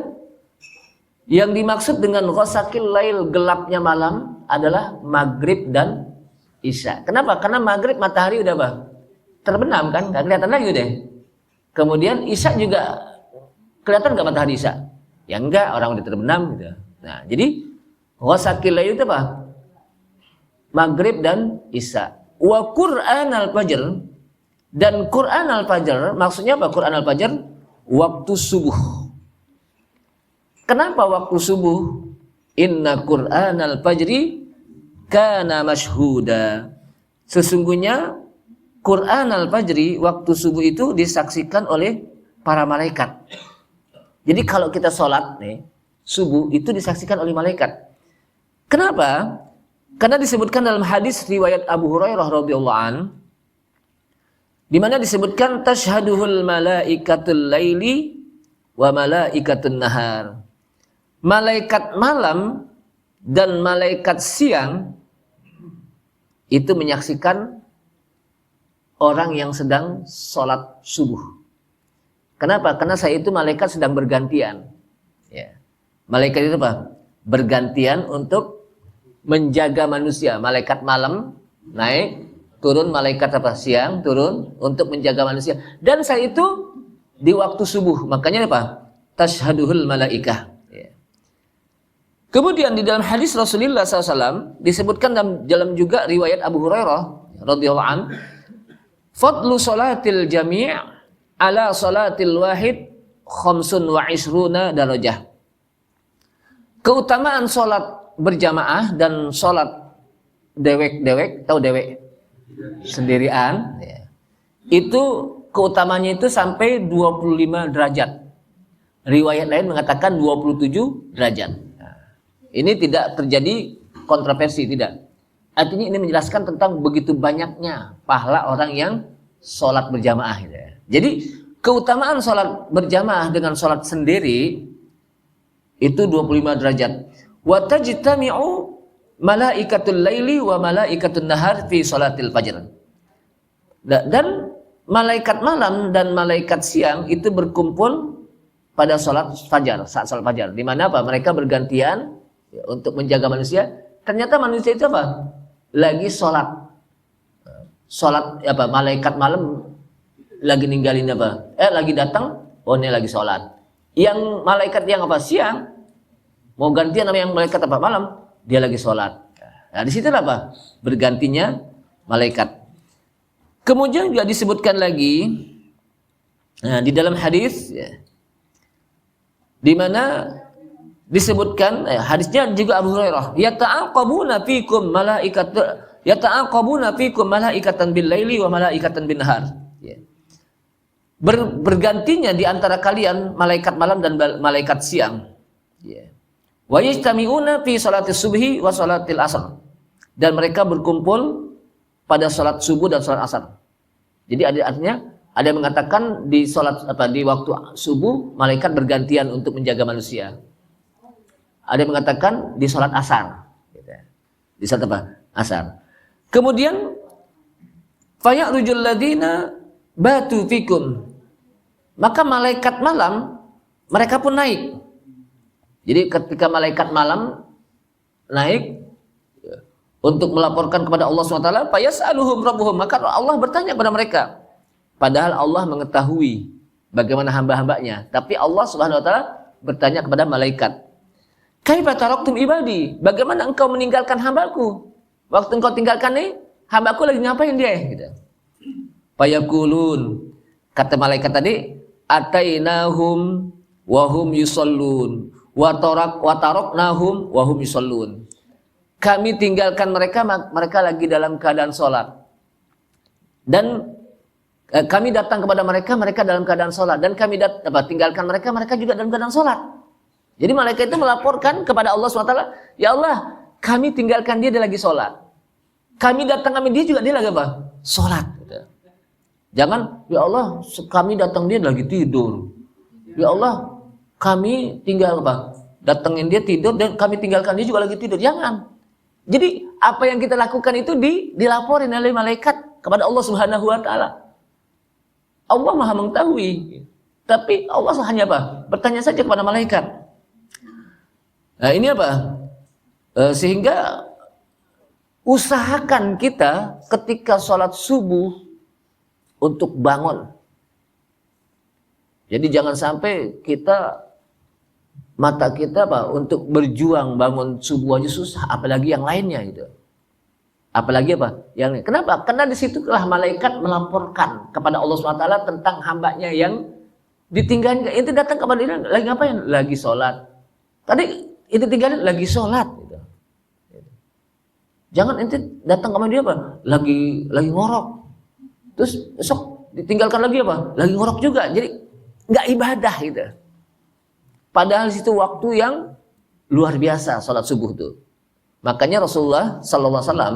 yang dimaksud dengan ghasaqil lail, gelapnya malam, adalah maghrib dan isya. Kenapa? Karena maghrib matahari udah apa? Terbenam kan? Nggak kelihatan lagi deh. Kemudian isya juga kelihatan nggak matahari isya? Ya enggak, orang udah terbenam gitu. Nah, jadi ghasaqil lail itu apa? Maghrib dan isya. Wa qur'anal fajr, dan qur'anal fajr maksudnya apa? Qur'anal fajr waktu subuh. Kenapa waktu subuh? Inna qur'anal fajri kana mashhuda, sesungguhnya qur'anal fajri, waktu subuh itu disaksikan oleh para malaikat. Jadi kalau kita sholat nih subuh itu disaksikan oleh malaikat. Kenapa? Karena disebutkan dalam hadis riwayat Abu Hurairah radhiyallahu an, di mana disebutkan tashhaduhul malaikatul laili wa malaikatun nahar. Malaikat malam dan malaikat siang itu menyaksikan orang yang sedang sholat subuh. Kenapa? Karena saya itu malaikat sedang bergantian. Ya. Malaikat itu apa? Bergantian untuk menjaga manusia. Malaikat malam naik, turun, malaikat apa? Siang, turun untuk menjaga manusia. Dan saya itu di waktu subuh. Makanya apa? Tashhaduhul malaikah. Kemudian di dalam hadis Rasulullah SAW disebutkan dalam juga riwayat Abu Hurairah radhiyallahu an, fadlu salatil jami' ala salatil wahid khamsun wa isruna darajah. Keutamaan salat berjamaah dan salat dewek-dewek, tahu dewek? Sendirian, ya. Itu keutamanya itu sampai 25 derajat. Riwayat lain mengatakan 27 derajat. Ini tidak terjadi kontroversi, tidak. Artinya ini menjelaskan tentang begitu banyaknya pahala orang yang sholat berjamaah. Gitu ya. Jadi keutamaan sholat berjamaah dengan sholat sendiri itu 25 derajat. Wa tajtami'u malaikatul laili wa malaikatun nahar fi sholatil fajr. Dan malaikat malam dan malaikat siang itu berkumpul pada sholat fajar, saat sholat fajar. Di mana apa? Mereka bergantian ya, untuk menjaga manusia. Ternyata manusia itu apa? Lagi sholat. Sholat apa? Malaikat malam lagi ninggalin apa? Lagi datang, oh ini lagi sholat. Yang malaikat yang apa? Siang mau gantian sama yang malaikat apa? Malam, dia lagi sholat. Nah di situ apa? Bergantinya malaikat. Kemudian juga disebutkan lagi di dalam hadis ya, di mana disebutkan hadisnya juga Abu Hurairah, yata'aqabuna fikum malaikatan bil laili wa malaikatan bin nahar. Ya. Bergantinya di antara kalian malaikat malam dan malaikat siang. Ya. Wa yajtami'una fi salatis subhi wa salatil asar. Dan mereka berkumpul pada salat subuh dan salat asar. Jadi artinya ada yang mengatakan di salat di waktu subuh malaikat bergantian untuk menjaga manusia. Ada yang mengatakan di salat asar. Di salat apa? Asar. Kemudian Faya'rujul ladina batu fikum. Maka malaikat malam mereka pun naik. Jadi ketika malaikat malam naik untuk melaporkan kepada Allah SWT, fayas'aluhum rabbuhum, maka Allah bertanya kepada mereka. Padahal Allah mengetahui bagaimana hamba-hambanya, tapi Allah SWT bertanya kepada malaikat, kaifa taraktum ibadi, bagaimana engkau meninggalkan hambaku? Waktu engkau tinggalkan nih, hambaku lagi ngapain dia? Gitu. Fayaqulun, kata malaikat tadi, atainahum wahum yusallun wa taraknahum wahum yusallun. Kami tinggalkan mereka, mereka lagi dalam keadaan sholat. Dan kami datang kepada mereka, mereka dalam keadaan sholat. Dan kami tinggalkan mereka, mereka juga dalam keadaan sholat. Jadi malaikat itu melaporkan kepada Allah SWT, ya Allah, kami tinggalkan dia lagi sholat. Kami datang kami dia juga dia lagi apa? Sholat. Jangan, ya Allah, kami datang dia lagi tidur. Ya Allah, kami tinggal apa? Datangin dia tidur dan kami tinggalkan dia juga lagi tidur. Jangan. Jadi apa yang kita lakukan itu dilaporin oleh malaikat kepada Allah Subhanahu wa taala. Allah Maha mengetahui. Tapi Allah hanya apa? Bertanya saja kepada malaikat. Nah, ini apa? Sehingga usahakan kita ketika sholat subuh untuk bangun. Jadi jangan sampai mata kita apa untuk berjuang bangun subuh aja susah, apalagi yang lainnya gitu. Apalagi apa? Yang lain. Kenapa? Karena disitulah malaikat melaporkan kepada Allah SWT tentang hambanya yang ditinggalkan. Itu datang kepada dia lagi ngapain? Lagi sholat. Tadi itu tinggalin lagi sholat. Gitu. Jangan ente datang kepada dia apa? Lagi ngorok. Terus besok ditinggalkan lagi apa? Lagi ngorok juga. Jadi nggak ibadah gitu. Padahal situ waktu yang luar biasa sholat subuh itu. Makanya Rasulullah Sallallahu Alaihi Wasallam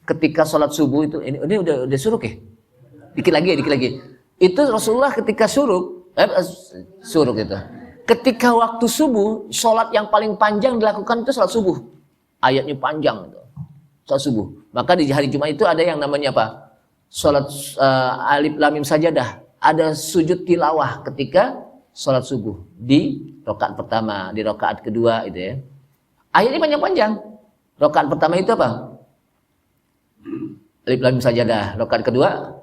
ketika sholat subuh itu ini udah suruk ya? Dikit lagi. Itu Rasulullah ketika suruk itu. Ketika waktu subuh, sholat yang paling panjang dilakukan itu sholat subuh. Ayatnya panjang itu. Sholat subuh. Maka di hari Jumat itu ada yang namanya apa? Sholat alif lam mim sajadah. Ada sujud tilawah ketika sholat subuh di rakaat pertama, di rakaat kedua itu ya. Ayatnya panjang-panjang. Rakaat pertama itu apa? Alif lam mim sajadah. Rakaat kedua,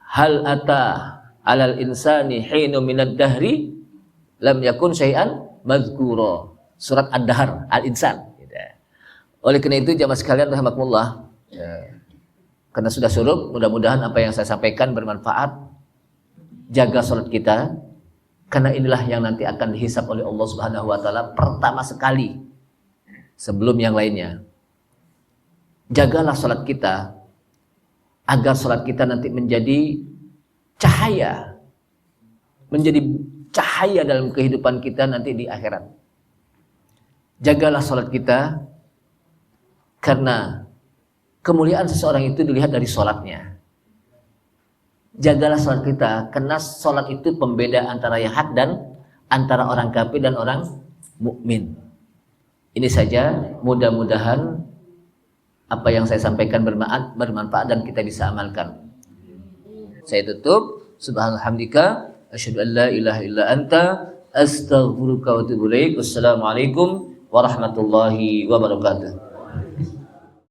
hal ata alal insani hinu minad dahri lam yakun syai'an mazkura. Surat Ad-Dahr, Al-Insan. Oleh karena itu jamaah sekalian rahimakumullah, karena sudah suruk, mudah-mudahan apa yang saya sampaikan bermanfaat. Jaga sholat kita, karena inilah yang nanti akan dihisab oleh Allah Subhanahu wa taala pertama sekali sebelum yang lainnya. Jagalah sholat kita agar sholat kita nanti menjadi cahaya dalam kehidupan kita nanti di akhirat. Jagalah sholat kita karena kemuliaan seseorang itu dilihat dari sholatnya. Jagalah sholat kita, karena sholat itu pembeda antara yang hak dan antara orang kafir dan orang mukmin. Ini saja, mudah-mudahan apa yang saya sampaikan bermanfaat dan kita bisa amalkan. Saya tutup. Subhanalhamdika, asyhadu an la ilaha illa anta, astaghfiruka wa atubu ilaik. Wassalamualaikum warahmatullahi wabarakatuh.